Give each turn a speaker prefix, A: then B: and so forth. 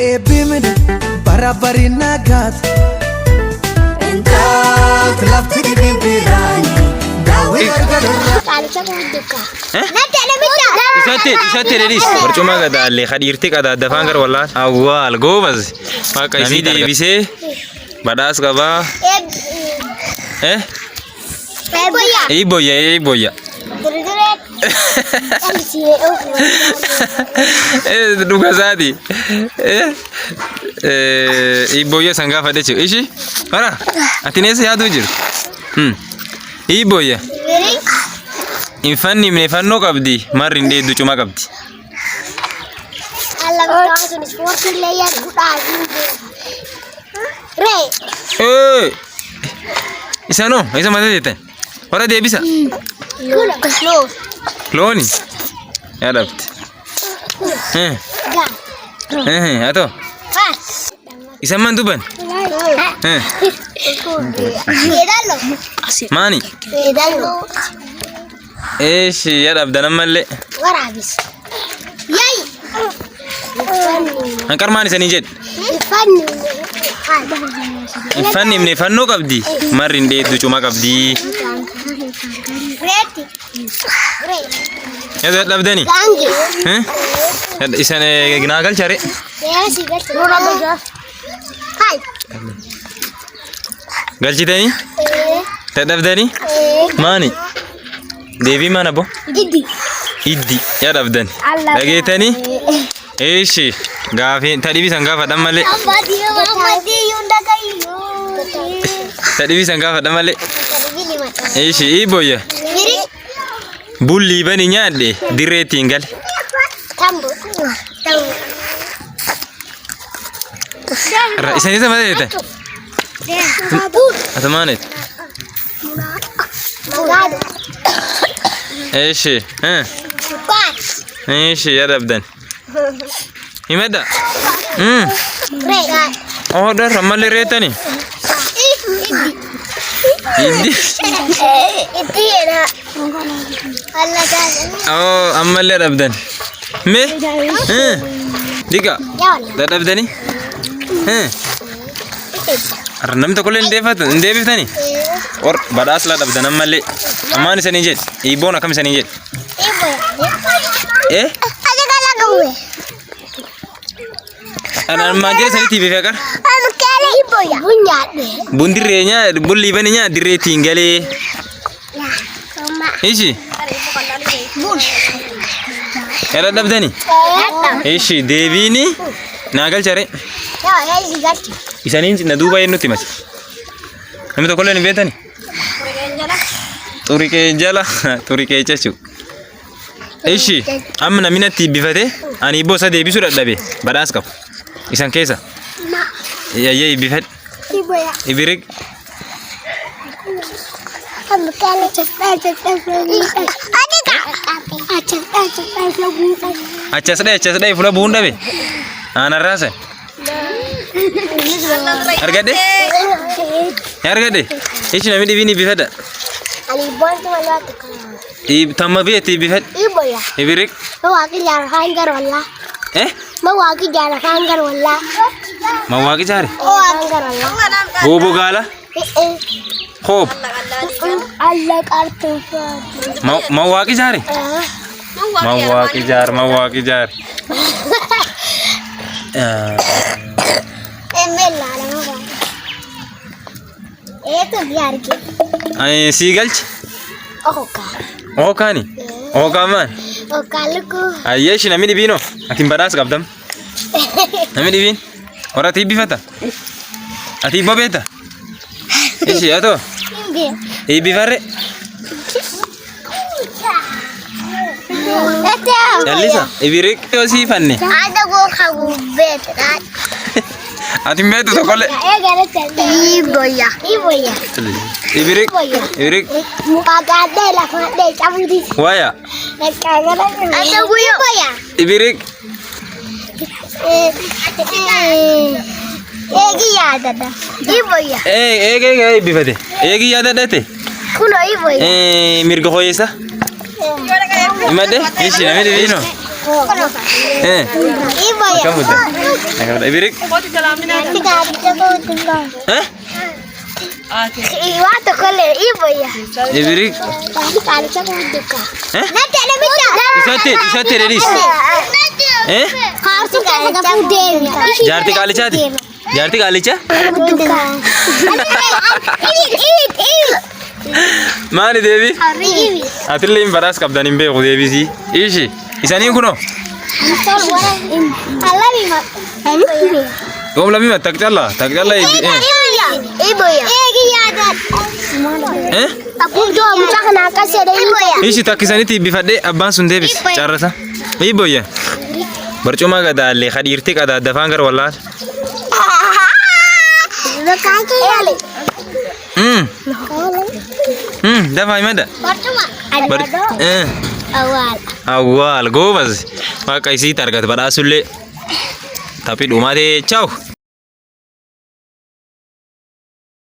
A: Ebimin barabari nagat Entat lafti bimbirani Dawi argadara
B: Isatti redis barcuma gada le khadirti kada dafan gar wallah awwal gobaz maka isi deebise badas qaba boya duga sadi boya sanga fade chu ishi ara atinese yadu jir boya infanni me fanno qabdi marrinde du cuma qabdi
C: Allah sun sport layer
B: isano isa mate deten ora debisa Loni ya dapat ato isa man tuban mani shi ya dapat dan malle
C: warabis yai
B: angkar mani sani jet fanni ne fanno qabdi marrinde du cuma qabdi ya dapat dani isane gnagal cari galchi dani dapat dani mani devi mana bo iddi ya dapat dani lagi tani Ishi gafi tadi bisa gafa dan male tadi bisa gafa dan male ishi ibo ya bulli bani nyade dire tinggal isani sama dete atamanet ishi ishi ya dabdan Imada oh dar ramal reta ni Idi oh amal rabdan me diga dar rabdani arnam to kolen devi tani or badas la rabdan amal amani sani jet ibona kam sani jet Anak manjir sani TV fakar. Bundirenya, bulli baninya dire tinggali. Ishi. Era dab dani. Ishi Devi ni nagal cari. Isani na Dubai nuti mas. Kami to kolen betani. Turike jala, turike cacu. Ishi, amna minati bifate, ani bosa Devi sudah dabe, badas kap. Isan kesa. Ya bifat. Ibirik. Acha sedai pula bunda be. Ana rasa. Harga deh. Ishi nami Devi ni bifat. Tama be ti bifat. Ibirik.
C: Mawaki jar hangar wala. Mawaki jar hangar wala.
B: Mawaki jar.
C: Hangar wala.
B: Bobo gala. Khop.
C: Allah kartu.
B: Mawaki jar. Mawaki jar.
C: Emela lama. Itu biar ke.
B: Ay sigalch. Oh kani. Oh kaman.
C: Oh kaluku.
B: Ayeshi nami dibino. Akin badas kabdam. Nami dibin. Ora tibi fata. Ati bobeta. Ishi ato. Ibi fare. Jalisa. Ibirik osi fanne.
C: Ada gua kagu bet.
B: Ati metu to kole.
C: Iboya.
B: Ibirik.
C: Muka gade lah gade cabut.
B: Waya.
C: Ada gua iboya.
B: Ibirik.
C: Egi ada dah. Iboya.
B: Bifate. Egi ada date.
C: Kuno iboya.
B: Mirgo hoyesa. Imade. Ishi nami dibino.
C: Ibu ya.
B: Kamu dah. Ibirik. Eh?
C: Iwa to kole ibu ya.
B: Ibirik.
C: Kali cakap duka.
B: Eh?
C: Nanti ada minta.
B: Isate redis. Eh?
C: Harus cakap udah.
B: Jarti kali chat. Jarti kali chat.
C: Duka.
B: Mani Devi.
C: Ini.
B: Atille imbaras kabdanin be ko Devi si. Ishi. Isani kuno. Gom labi ma takjalla ibi.
C: Ibu ya.
B: Eh?
C: Aku jual mucak nak kasih ada ibu ya.
B: Ishi takisani ti bifade abban sun Devis. Carasa. Ibo ya. Barcuma gada le khadirti kada dafangar wallah.
C: Kaki kali.
B: Dafa imada.
C: Percuma.
B: Awal gobas. Pakai si target pada sulle. Tapi rumah deh, ciao.